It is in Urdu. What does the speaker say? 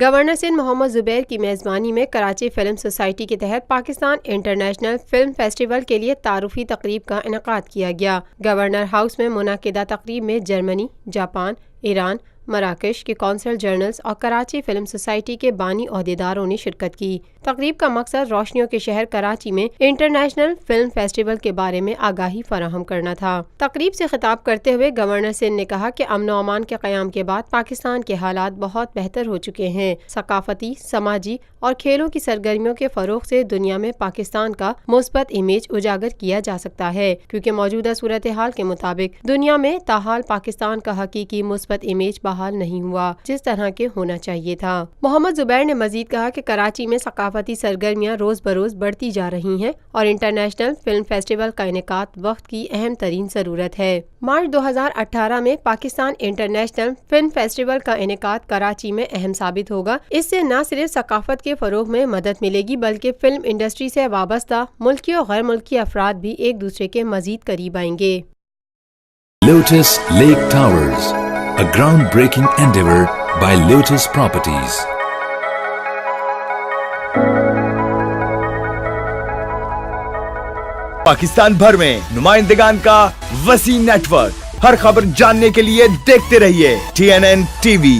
گورنر سندھ محمد زبیر کی میزبانی میں کراچی فلم سوسائٹی کے تحت پاکستان انٹرنیشنل فلم فیسٹیول کے لیے تعارفی تقریب کا انعقاد کیا گیا۔ گورنر ہاؤس میں منعقدہ تقریب میں جرمنی، جاپان، ایران، مراکش کے کونسل جنرلز اور کراچی فلم سوسائٹی کے بانی عہدیداروں نے شرکت کی۔ تقریب کا مقصد روشنیوں کے شہر کراچی میں انٹرنیشنل فلم فیسٹیول کے بارے میں آگاہی فراہم کرنا تھا۔ تقریب سے خطاب کرتے ہوئے گورنر سندھ نے کہا کہ امن و امان کے قیام کے بعد پاکستان کے حالات بہت بہتر ہو چکے ہیں۔ ثقافتی، سماجی اور کھیلوں کی سرگرمیوں کے فروغ سے دنیا میں پاکستان کا مثبت امیج اجاگر کیا جا سکتا ہے، کیونکہ موجودہ صورتحال کے مطابق دنیا میں تاحال پاکستان کا حقیقی مثبت امیج بحال نہیں ہوا جس طرح کے ہونا چاہیے تھا۔ محمد زبیر نے مزید کہا کہ کراچی میں ثقافتی سرگرمیاں روز بروز بڑھتی جا رہی ہیں اور انٹرنیشنل فلم فیسٹیول کا انعقاد وقت کی اہم ترین ضرورت ہے۔ مارچ 2018 میں پاکستان انٹرنیشنل فلم فیسٹیول کا انعقاد کراچی میں اہم ثابت ہوگا۔ اس سے نہ صرف ثقافت کے فروغ میں مدد ملے گی بلکہ فلم انڈسٹری سے وابستہ ملکی اور غیر ملکی افراد بھی ایک دوسرے کے مزید قریب آئیں گے۔ Lotus Lake Towers, a groundbreaking endeavor by Lotus Properties. Pakistan بھر میں نمائندگان کا وسیع نیٹ ورک، ہر خبر جاننے کے لیے دیکھتے رہیے TNN TV۔